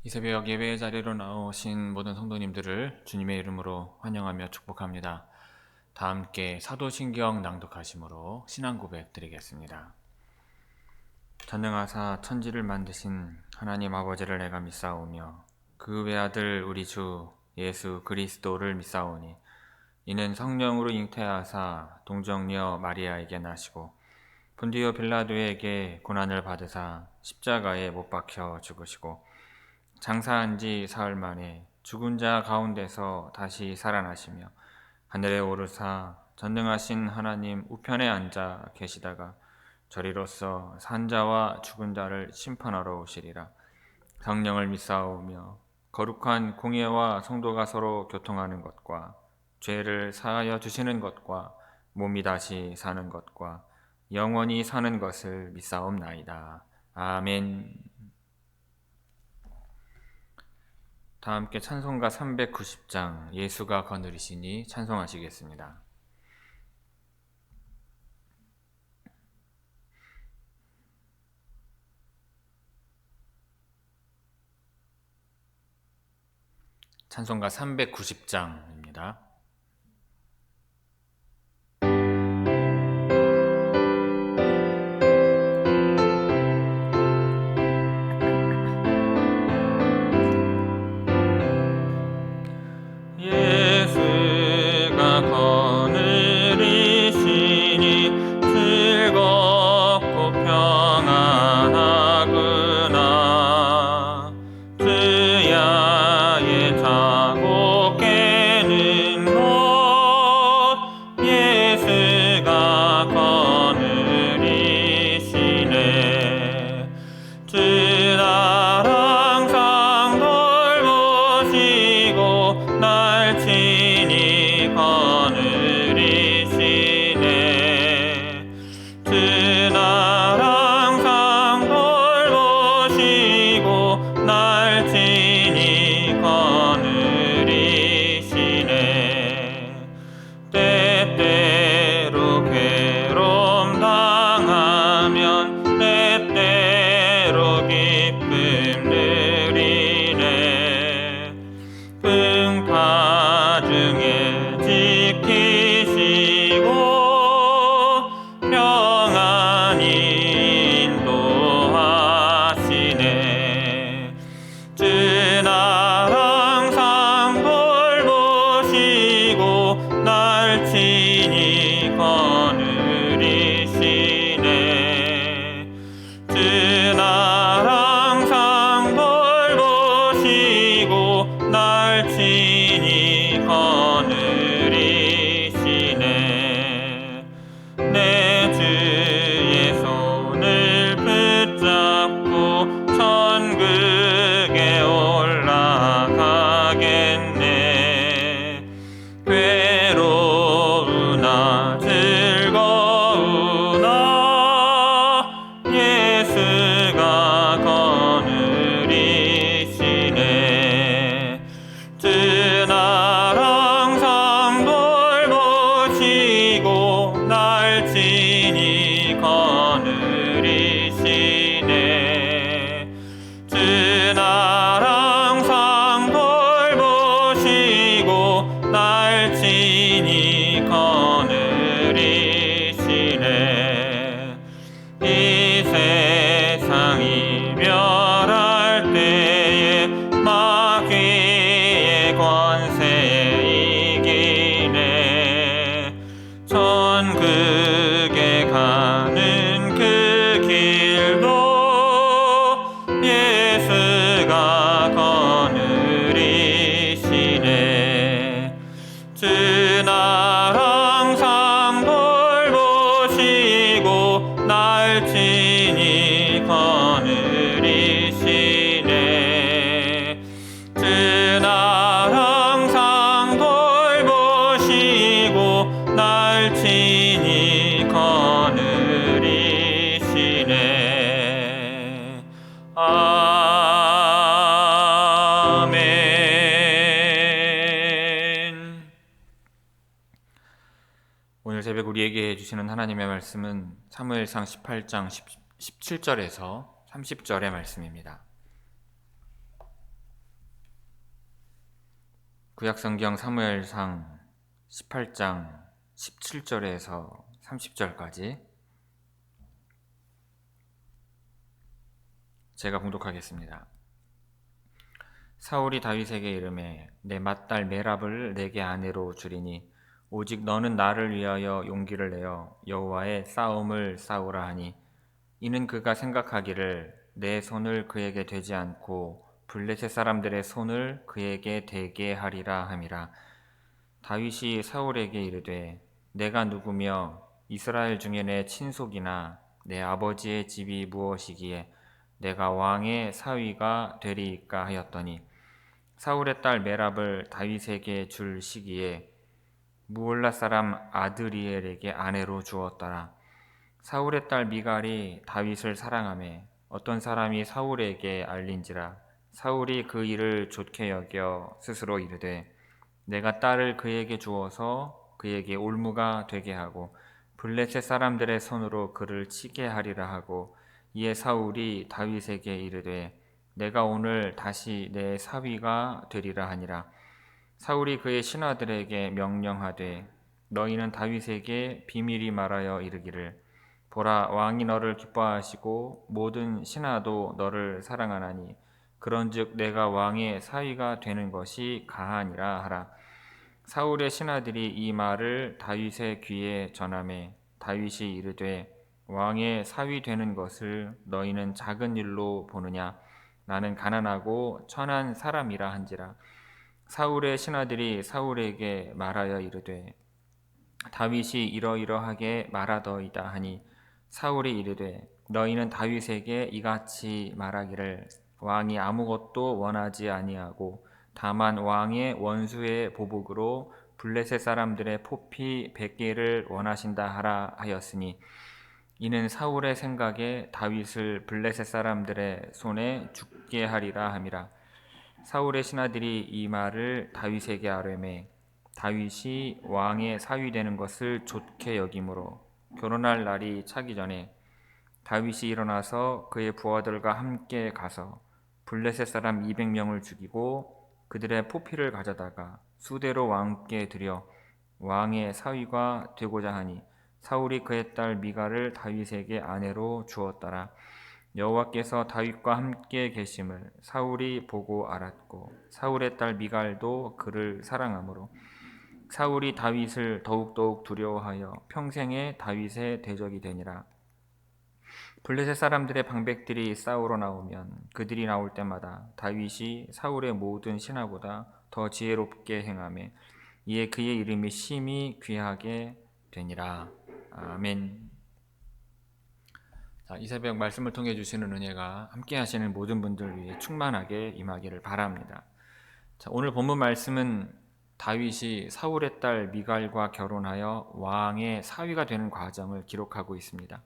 이 새벽 예배의 자리로 나오신 모든 성도님들을 주님의 이름으로 환영하며 축복합니다. 다 함께 사도신경 낭독하심으로 신앙 고백 드리겠습니다. 전능하사 천지를 만드신 하나님 아버지를 내가 믿사오며 그 외아들 우리 주 예수 그리스도를 믿사오니 이는 성령으로 잉태하사 동정녀 마리아에게 나시고 본디오 빌라도에게 고난을 받으사 십자가에 못 박혀 죽으시고 장사한 지 사흘 만에 죽은 자 가운데서 다시 살아나시며 하늘에 오르사 전능하신 하나님 우편에 앉아 계시다가 저리로서 산자와 죽은 자를 심판하러 오시리라. 성령을 믿사오며 거룩한 공예와 성도가 서로 교통하는 것과 죄를 사하여 주시는 것과 몸이 다시 사는 것과 영원히 사는 것을 믿사옵나이다. 아멘. 다 함께 찬송가 390장 예수가 거느리시니 찬송하시겠습니다. 찬송가 390장입니다. 예수가 거느리시니 즐겁고 평안하구나. 주야의 자고 깨는 것 예수가 거느리시네. 주 날 항상 돌보시고 날 친히 거느리시네. 주 날 항상 돌보시고 날 친히 거느리시네. 때때로 괴로움 당하면 때때로 기쁨 누리네. 풍파 중에 지키시고 평안히 인도하시네. 주 날 항상 돌보시고 날 친히 거느리시네. 주 날 항상 돌보시고 날 친히 거느리시네. 내 주의 손을 붙잡고 천국에 올라가겠네. 괴로우나 즐거우나 예수가 거느리시네. 주 날 항상 돌보시고 날 친히 거느리시네. 주 날 항상 돌보시고 날 친히 거느리시네. 이 세상 이별할 때에 마귀의 권세 이기네. 천국에 가는 그 길도 예수가 거느리시네. 주 날 항상 돌보시고 날 친히 거느리시네. 주 날 항상 돌보시고 날 친히 거느리시네. 아멘. 오늘 새벽 우리에게 해주시는 하나님의 말씀은 사무엘상 18장 17절에서 30절의 말씀입니다. 구약성경 사무엘상 18장 17절에서 30절까지 제가 봉독하겠습니다. 사울이 다윗에게 이르매 내 맏딸 메랍을 내게 아내로 주리니 오직 너는 나를 위하여 용기를 내어 여호와의 싸움을 싸우라 하니 이는 그가 생각하기를 내 손을 그에게 대지 않고 블레셋 사람들의 손을 그에게 대게 하리라 함이라. 다윗이 사울에게 이르되 내가 누구며 이스라엘 중에 내 친속이나 내 아버지의 집이 무엇이기에 내가 왕의 사위가 되리이까 하였더니 사울의 딸 메랍을 다윗에게 줄 시기에 무올라 사람 아드리엘에게 아내로 주었더라. 사울의 딸 미갈이 다윗을 사랑하며 어떤 사람이 사울에게 알린지라 사울이 그 일을 좋게 여겨 스스로 이르되 내가 딸을 그에게 주어서 그에게 올무가 되게 하고 블레셋 사람들의 손으로 그를 치게 하리라 하고 이에 사울이 다윗에게 이르되 내가 오늘 다시 내 사위가 되리라 하니라. 사울이 그의 신하들에게 명령하되 너희는 다윗에게 비밀히 말하여 이르기를 보라 왕이 너를 기뻐하시고 모든 신하도 너를 사랑하나니 그런즉 내가 왕의 사위가 되는 것이 가하니라 하라. 사울의 신하들이 이 말을 다윗의 귀에 전하매 다윗이 이르되 왕의 사위 되는 것을 너희는 작은 일로 보느냐 나는 가난하고 천한 사람이라 한지라. 사울의 신하들이 사울에게 말하여 이르되 다윗이 이러이러하게 말하더이다 하니 사울이 이르되 너희는 다윗에게 이같이 말하기를 왕이 아무것도 원하지 아니하고 다만 왕의 원수의 보복으로 블레셋 사람들의 포피 100개를 원하신다 하라 하였으니 이는 사울의 생각에 다윗을 블레셋 사람들의 손에 죽게 하리라 함이라. 사울의 신하들이 이 말을 다윗에게 아뢰매 다윗이 왕의 사위 되는 것을 좋게 여김으로 결혼할 날이 차기 전에 다윗이 일어나서 그의 부하들과 함께 가서 블레셋 사람 200명을 죽이고 그들의 포피를 가져다가 수대로 왕께 드려 왕의 사위가 되고자 하니 사울이 그의 딸 미갈을 다윗에게 아내로 주었더라. 여호와께서 다윗과 함께 계심을 사울이 보고 알았고 사울의 딸 미갈도 그를 사랑하므로 사울이 다윗을 더욱더욱 두려워하여 평생에 다윗의 대적이 되니라. 블레셋 사람들의 방백들이 싸우러 나오면 그들이 나올 때마다 다윗이 사울의 모든 신하보다 더 지혜롭게 행하며 이에 그의 이름이 심히 귀하게 되니라. 아멘. 이 새벽 말씀을 통해 주시는 은혜가 함께 하시는 모든 분들 위해 충만하게 임하기를 바랍니다. 오늘 본문 말씀은 다윗이 사울의 딸 미갈과 결혼하여 왕의 사위가 되는 과정을 기록하고 있습니다.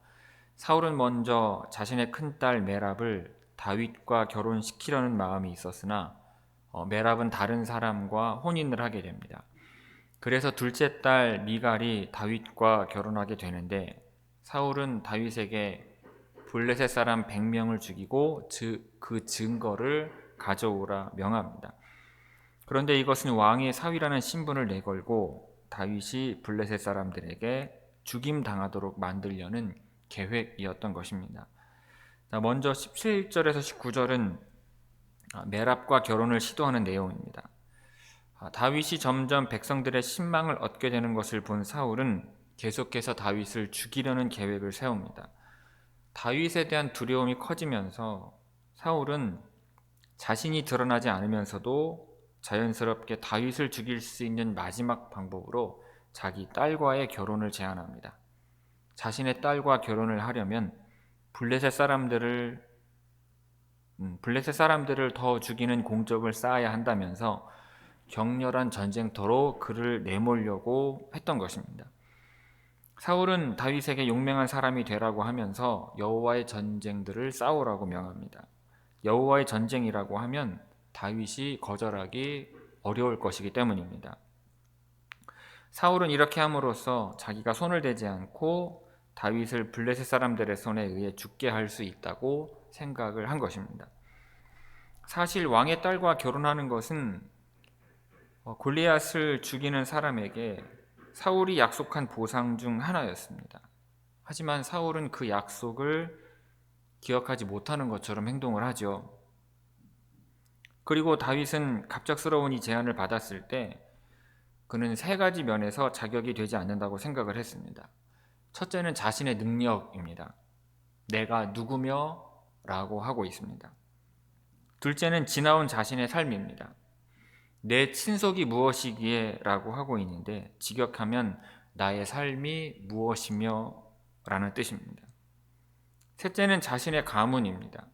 사울은 먼저 자신의 큰딸 메랍을 다윗과 결혼시키려는 마음이 있었으나 메랍은 다른 사람과 혼인을 하게 됩니다. 그래서 둘째 딸 미갈이 다윗과 결혼하게 되는데 사울은 다윗에게 블레셋 사람 100명을 죽이고 그 증거를 가져오라 명합니다. 그런데 이것은 왕의 사위라는 신분을 내걸고 다윗이 블레셋 사람들에게 죽임당하도록 만들려는 계획이었던 것입니다. 먼저 17절에서 19절은 메랍과 결혼을 시도하는 내용입니다. 다윗이 점점 백성들의 신망을 얻게 되는 것을 본 사울은 계속해서 다윗을 죽이려는 계획을 세웁니다. 다윗에 대한 두려움이 커지면서 사울은 자신이 드러나지 않으면서도 자연스럽게 다윗을 죽일 수 있는 마지막 방법으로 자기 딸과의 결혼을 제안합니다. 자신의 딸과 결혼을 하려면 블레셋 사람들을 더 죽이는 공적을 쌓아야 한다면서 격렬한 전쟁터로 그를 내몰려고 했던 것입니다. 사울은 다윗에게 용맹한 사람이 되라고 하면서 여호와의 전쟁들을 싸우라고 명합니다. 여호와의 전쟁이라고 하면 다윗이 거절하기 어려울 것이기 때문입니다. 사울은 이렇게 함으로써 자기가 손을 대지 않고 다윗을 블레셋 사람들의 손에 의해 죽게 할 수 있다고 생각을 한 것입니다. 사실 왕의 딸과 결혼하는 것은 골리앗을 죽이는 사람에게 사울이 약속한 보상 중 하나였습니다. 하지만 사울은 그 약속을 기억하지 못하는 것처럼 행동을 하죠. 그리고 다윗은 갑작스러운 이 제안을 받았을 때 그는 세 가지 면에서 자격이 되지 않는다고 생각을 했습니다. 첫째는 자신의 능력입니다. 내가 누구며? 라고 하고 있습니다. 둘째는 지나온 자신의 삶입니다. 내 친속이 무엇이기에? 라고 하고 있는데 직역하면 나의 삶이 무엇이며? 라는 뜻입니다. 셋째는 자신의 가문입니다.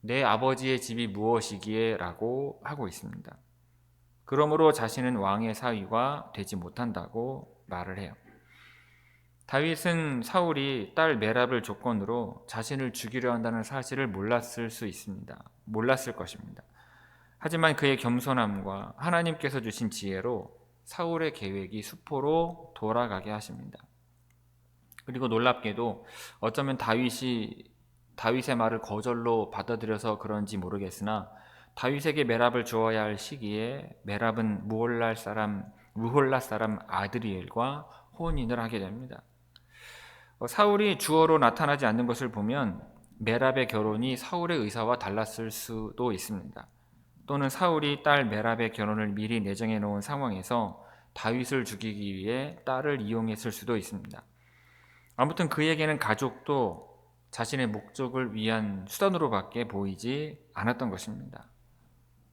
내 아버지의 집이 무엇이기에? 라고 하고 있습니다. 그러므로 자신은 왕의 사위가 되지 못한다고 말을 해요. 다윗은 사울이 딸 메랍을 조건으로 자신을 죽이려 한다는 사실을 몰랐을 수 있습니다. 몰랐을 것입니다. 하지만 그의 겸손함과 하나님께서 주신 지혜로 사울의 계획이 수포로 돌아가게 하십니다. 그리고 놀랍게도 어쩌면 다윗의 말을 거절로 받아들여서 그런지 모르겠으나 다윗에게 메랍을 주어야 할 시기에 메랍은 무홀라 사람 아드리엘과 혼인을 하게 됩니다. 사울이 주어로 나타나지 않는 것을 보면 메랍의 결혼이 사울의 의사와 달랐을 수도 있습니다. 또는 사울이 딸 메랍의 결혼을 미리 내정해 놓은 상황에서 다윗을 죽이기 위해 딸을 이용했을 수도 있습니다. 아무튼 그에게는 가족도 자신의 목적을 위한 수단으로밖에 보이지 않았던 것입니다.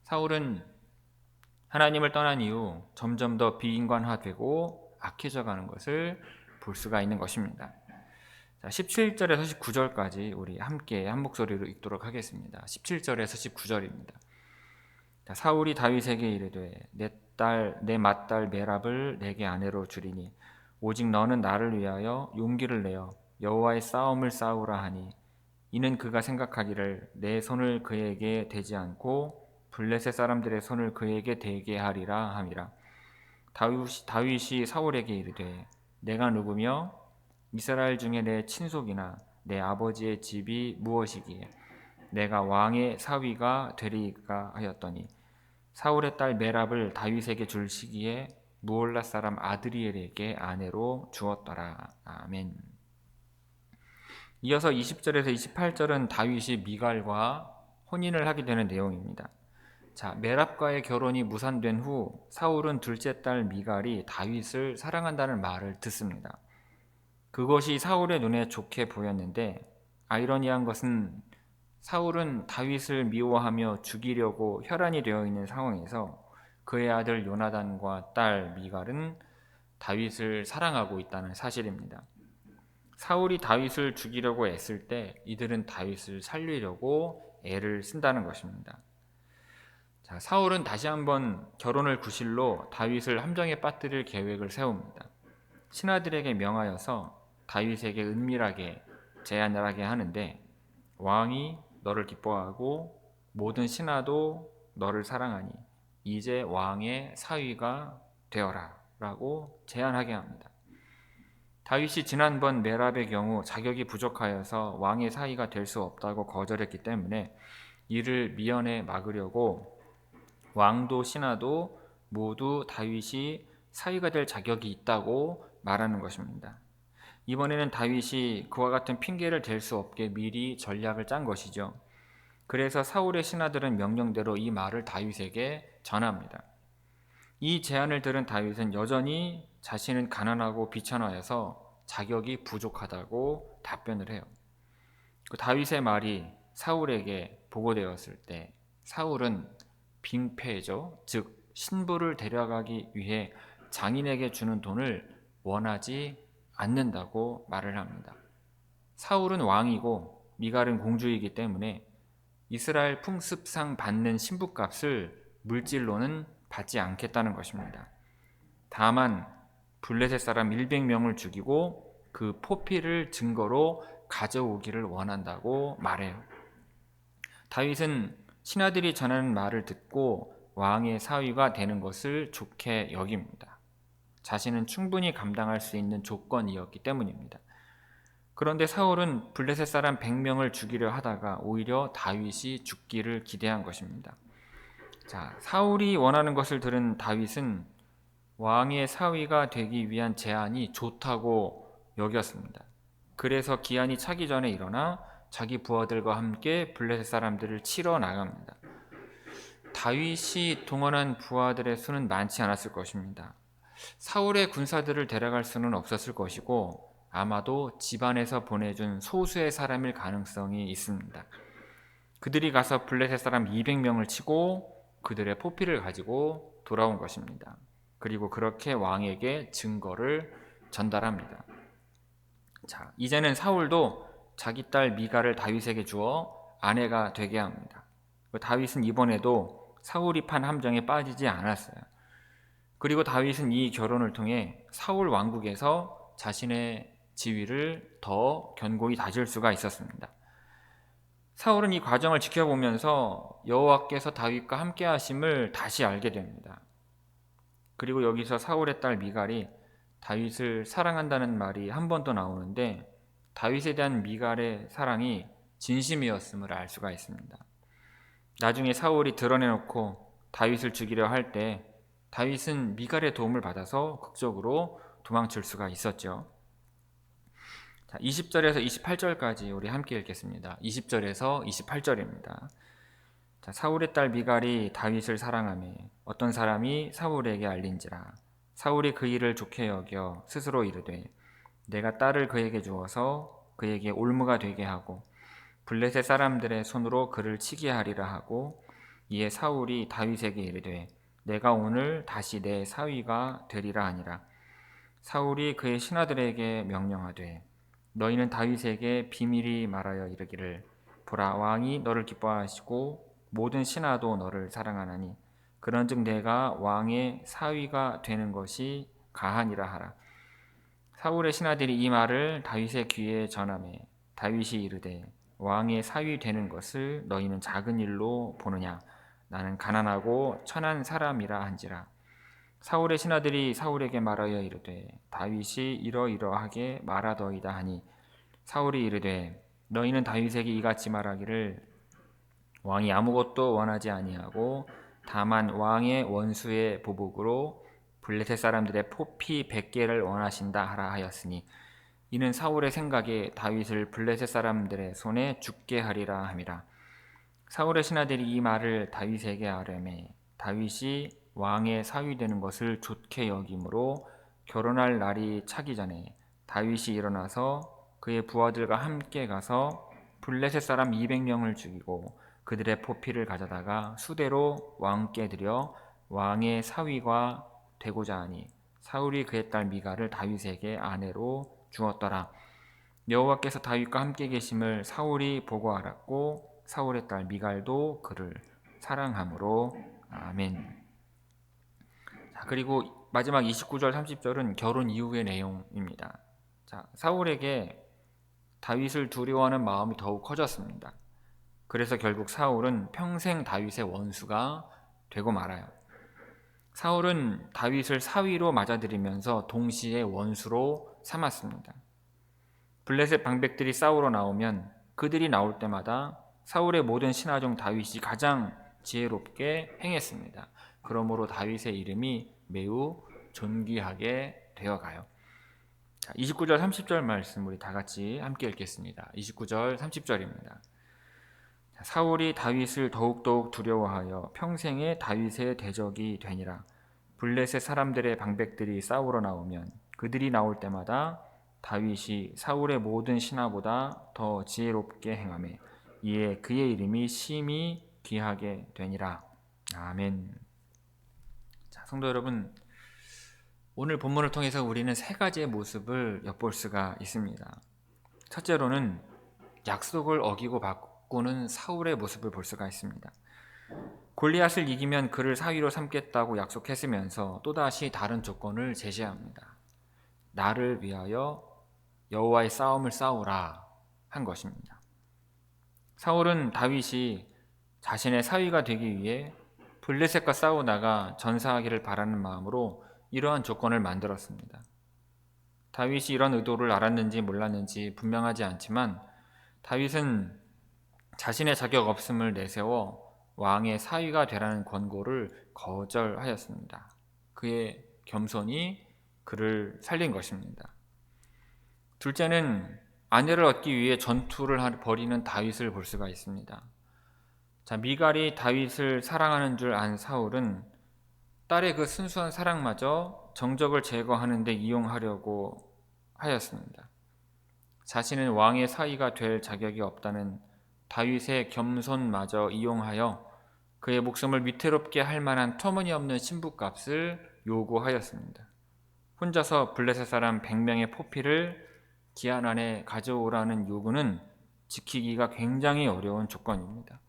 사울은 하나님을 떠난 이후 점점 더 비인간화되고 악해져 가는 것을 볼 수가 있는 것입니다. 17절에서 19절까지 우리 함께 한 목소리로 읽도록 하겠습니다. 17절에서 19절입니다. 사울이 다윗에게 이르되 내 맏딸 메랍을 내게 아내로 주리니 오직 너는 나를 위하여 용기를 내어 여호와의 싸움을 싸우라 하니 이는 그가 생각하기를 내 손을 그에게 대지 않고 블레셋 사람들의 손을 그에게 대게 하리라 함이라. 다윗이 사울에게 이르되 내가 누구며 이스라엘 중에 내 친속이나 내 아버지의 집이 무엇이기에 내가 왕의 사위가 되리까 하였더니 사울의 딸 메랍을 다윗에게 줄 시기에 무올라 사람 아드리엘에게 아내로 주었더라. 아멘. 이어서 20절에서 28절은 다윗이 미갈과 혼인을 하게 되는 내용입니다. 메랍과의 결혼이 무산된 후 사울은 둘째 딸 미갈이 다윗을 사랑한다는 말을 듣습니다. 그것이 사울의 눈에 좋게 보였는데 아이러니한 것은 사울은 다윗을 미워하며 죽이려고 혈안이 되어 있는 상황에서 그의 아들 요나단과 딸 미갈은 다윗을 사랑하고 있다는 사실입니다. 사울이 다윗을 죽이려고 애쓸 때 이들은 다윗을 살리려고 애를 쓴다는 것입니다. 사울은 다시 한번 결혼을 구실로 다윗을 함정에 빠뜨릴 계획을 세웁니다. 신하들에게 명하여서 다윗에게 은밀하게 제안을 하게 하는데 왕이 너를 기뻐하고 모든 신하도 너를 사랑하니 이제 왕의 사위가 되어라 라고 제안하게 합니다. 다윗이 지난번 메랍의 경우 자격이 부족하여서 왕의 사위가 될 수 없다고 거절했기 때문에 이를 미연에 막으려고 왕도 신하도 모두 다윗이 사위가 될 자격이 있다고 말하는 것입니다. 이번에는 다윗이 그와 같은 핑계를 댈 수 없게 미리 전략을 짠 것이죠. 그래서 사울의 신하들은 명령대로 이 말을 다윗에게 전합니다. 이 제안을 들은 다윗은 여전히 자신은 가난하고 비천하여서 자격이 부족하다고 답변을 해요. 다윗의 말이 사울에게 보고되었을 때 사울은 빙패죠. 즉 신부를 데려가기 위해 장인에게 주는 돈을 원하지 않는다고 말을 합니다. 사울은 왕이고 미갈은 공주이기 때문에 이스라엘 풍습상 받는 신부값을 물질로는 받지 않겠다는 것입니다. 다만 블레셋 사람 100명을 죽이고 그 포피를 증거로 가져오기를 원한다고 말해요. 다윗은 신하들이 전하는 말을 듣고 왕의 사위가 되는 것을 좋게 여깁니다. 자신은 충분히 감당할 수 있는 조건이었기 때문입니다. 그런데 사울은 블레셋 사람 100명을 죽이려 하다가 오히려 다윗이 죽기를 기대한 것입니다. 자, 사울이 원하는 것을 들은 다윗은 왕의 사위가 되기 위한 제안이 좋다고 여겼습니다. 그래서 기한이 차기 전에 일어나 자기 부하들과 함께 블레셋 사람들을 치러 나갑니다. 다윗이 동원한 부하들의 수는 많지 않았을 것입니다. 사울의 군사들을 데려갈 수는 없었을 것이고 아마도 집안에서 보내준 소수의 사람일 가능성이 있습니다. 그들이 가서 블레셋 사람 200명을 치고 그들의 포피를 가지고 돌아온 것입니다. 그리고 그렇게 왕에게 증거를 전달합니다. 자, 이제는 사울도 자기 딸 미가를 다윗에게 주어 아내가 되게 합니다. 다윗은 이번에도 사울이 판 함정에 빠지지 않았어요. 그리고 다윗은 이 결혼을 통해 사울 왕국에서 자신의 지위를 더 견고히 다질 수가 있었습니다. 사울은 이 과정을 지켜보면서 여호와께서 다윗과 함께 하심을 다시 알게 됩니다. 그리고 여기서 사울의 딸 미갈이 다윗을 사랑한다는 말이 한 번 더 나오는데 다윗에 대한 미갈의 사랑이 진심이었음을 알 수가 있습니다. 나중에 사울이 드러내놓고 다윗을 죽이려 할 때 다윗은 미갈의 도움을 받아서 극적으로 도망칠 수가 있었죠. 자, 20절에서 28절까지 우리 함께 읽겠습니다. 20절에서 28절입니다. 자, 사울의 딸 미갈이 다윗을 사랑하며 어떤 사람이 사울에게 알린지라 사울이 그 일을 좋게 여겨 스스로 이르되 내가 딸을 그에게 주어서 그에게 올무가 되게 하고 블레셋 사람들의 손으로 그를 치게 하리라 하고 이에 사울이 다윗에게 이르되 내가 오늘 다시 내 사위가 되리라 하니라. 사울이 그의 신하들에게 명령하되 너희는 다윗에게 비밀히 말하여 이르기를 보라 왕이 너를 기뻐하시고 모든 신하도 너를 사랑하나니 그런즉 내가 왕의 사위가 되는 것이 가하니라 하라. 사울의 신하들이 이 말을 다윗의 귀에 전하매 다윗이 이르되 왕의 사위 되는 것을 너희는 작은 일로 보느냐 나는 가난하고 천한 사람이라 한지라. 사울의 신하들이 사울에게 말하여 이르되 다윗이 이러이러하게 말하더이다 하니 사울이 이르되 너희는 다윗에게 이같이 말하기를 왕이 아무것도 원하지 아니하고 다만 왕의 원수의 보복으로 블레셋 사람들의 포피 100개를 원하신다 하라 하였으니 이는 사울의 생각에 다윗을 블레셋 사람들의 손에 죽게 하리라 함이라. 사울의 신하들이 이 말을 다윗에게 아뢰매 다윗이 왕의 사위 되는 것을 좋게 여김으로 결혼할 날이 차기 전에 다윗이 일어나서 그의 부하들과 함께 가서 블레셋 사람 200명을 죽이고 그들의 포피를 가져다가 수대로 왕께 드려 왕의 사위가 되고자 하니 사울이 그의 딸 미갈을 다윗에게 아내로 주었더라. 여호와께서 다윗과 함께 계심을 사울이 보고 알았고 사울의 딸 미갈도 그를 사랑함으로 아멘. 자, 그리고 마지막 29절 30절은 결혼 이후의 내용입니다. 자, 사울에게 다윗을 두려워하는 마음이 더욱 커졌습니다. 그래서 결국 사울은 평생 다윗의 원수가 되고 말아요. 사울은 다윗을 사위로 맞아들이면서 동시에 원수로 삼았습니다. 블레셋 방백들이 싸우러 나오면 그들이 나올 때마다 사울의 모든 신하 중 다윗이 가장 지혜롭게 행했습니다. 그러므로 다윗의 이름이 매우 존귀하게 되어가요. 29절 30절 말씀 우리 다 같이 함께 읽겠습니다. 29절 30절입니다. 사울이 다윗을 더욱더욱 두려워하여 평생에 다윗의 대적이 되니라. 블레셋 사람들의 방백들이 싸우러 나오면 그들이 나올 때마다 다윗이 사울의 모든 신하보다 더 지혜롭게 행하매 이에 그의 이름이 심히 귀하게 되니라. 아멘. 자, 성도 여러분, 오늘 본문을 통해서 우리는 세 가지의 모습을 엿볼 수가 있습니다. 첫째로는 약속을 어기고 바꾸는 사울의 모습을 볼 수가 있습니다. 골리앗을 이기면 그를 사위로 삼겠다고 약속했으면서 또다시 다른 조건을 제시합니다. 나를 위하여 여호와의 싸움을 싸우라 한 것입니다. 사울은 다윗이 자신의 사위가 되기 위해 블레셋과 싸우다가 전사하기를 바라는 마음으로 이러한 조건을 만들었습니다. 다윗이 이런 의도를 알았는지 몰랐는지 분명하지 않지만 다윗은 자신의 자격 없음을 내세워 왕의 사위가 되라는 권고를 거절하였습니다. 그의 겸손이 그를 살린 것입니다. 둘째는 아내를 얻기 위해 전투를 벌이는 다윗을 볼 수가 있습니다. 자, 미갈이 다윗을 사랑하는 줄 안 사울은 딸의 그 순수한 사랑마저 정적을 제거하는 데 이용하려고 하였습니다. 자신은 왕의 사위가 될 자격이 없다는 다윗의 겸손마저 이용하여 그의 목숨을 위태롭게 할 만한 터무니없는 신부값을 요구하였습니다. 혼자서 블레셋 사람 100명의 포피를 기한 안에 가져오라는 요구는 지키기가 굉장히 어려운 조건입니다.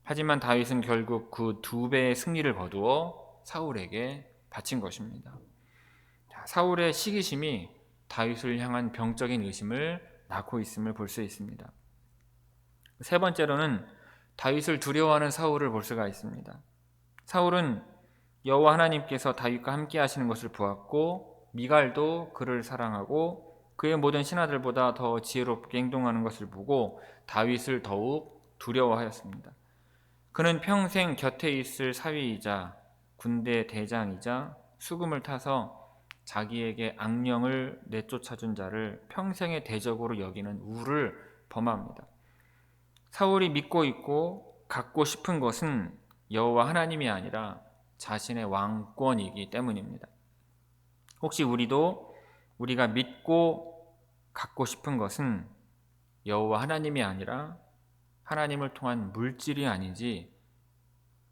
하지만 다윗은 결국 그 2배의 승리를 거두어 사울에게 바친 것입니다. 사울의 시기심이 다윗을 향한 병적인 의심을 낳고 있음을 볼 수 있습니다. 세 번째로는 다윗을 두려워하는 사울을 볼 수가 있습니다. 사울은 여호와 하나님께서 다윗과 함께 하시는 것을 보았고 미갈도 그를 사랑하고 그의 모든 신하들보다 더 지혜롭게 행동하는 것을 보고 다윗을 더욱 두려워하였습니다. 그는 평생 곁에 있을 사위이자 군대 대장이자 수금을 타서 자기에게 악령을 내쫓아준 자를 평생의 대적으로 여기는 우를 범합니다. 사울이 믿고 있고 갖고 싶은 것은 여호와 하나님이 아니라 자신의 왕권이기 때문입니다. 혹시 우리가 믿고 갖고 싶은 것은 여호와 하나님이 아니라 하나님을 통한 물질이 아닌지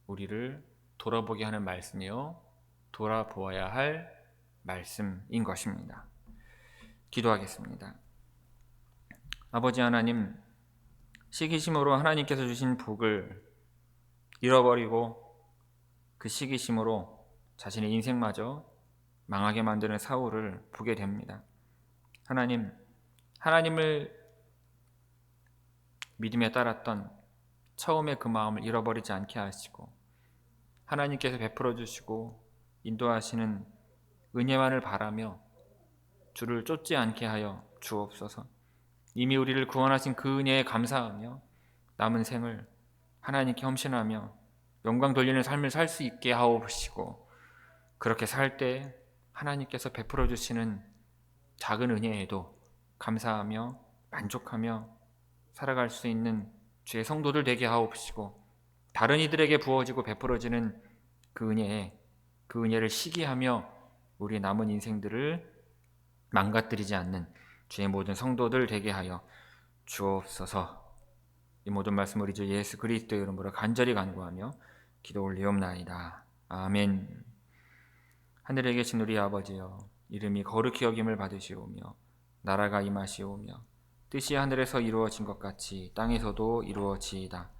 우리를 돌아보게 하는 말씀이요, 돌아보아야 할 말씀인 것입니다. 기도하겠습니다. 아버지 하나님, 시기심으로 하나님께서 주신 복을 잃어버리고 그 시기심으로 자신의 인생마저 망하게 만드는 사울을 보게 됩니다. 하나님을 믿음에 따랐던 처음의 그 마음을 잃어버리지 않게 하시고 하나님께서 베풀어 주시고 인도하시는 은혜만을 바라며 주를 쫓지 않게 하여 주옵소서. 이미 우리를 구원하신 그 은혜에 감사하며 남은 생을 하나님께 헌신하며 영광 돌리는 삶을 살 수 있게 하옵시고, 그렇게 살 때 하나님께서 베풀어 주시는 작은 은혜에도 감사하며 만족하며 살아갈 수 있는 주의 성도들 되게 하옵시고, 다른 이들에게 부어지고 베풀어지는 그 은혜를 시기하며 우리 남은 인생들을 망가뜨리지 않는 주의 모든 성도들 되게 하여 주옵소서. 이 모든 말씀 우리 주 예수 그리스도의 이름으로 간절히 간구하며 기도 올리옵나이다. 아멘. 하늘에 계신 우리 아버지여, 이름이 거룩히 여김을 받으시오며 나라가 임하시오며 뜻이 하늘에서 이루어진 것 같이 땅에서도 이루어지이다.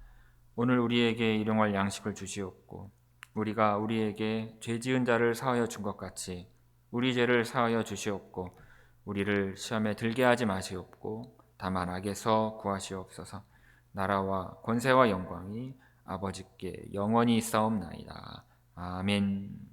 오늘 우리에게 일용할 양식을 주시옵고 우리가 우리에게 죄 지은 자를 사하여 준 것 같이 우리 죄를 사하여 주시옵고 우리를 시험에 들게 하지 마시옵고 다만 악에서 구하시옵소서. 나라와 권세와 영광이 아버지께 영원히 있사옵나이다. 아멘.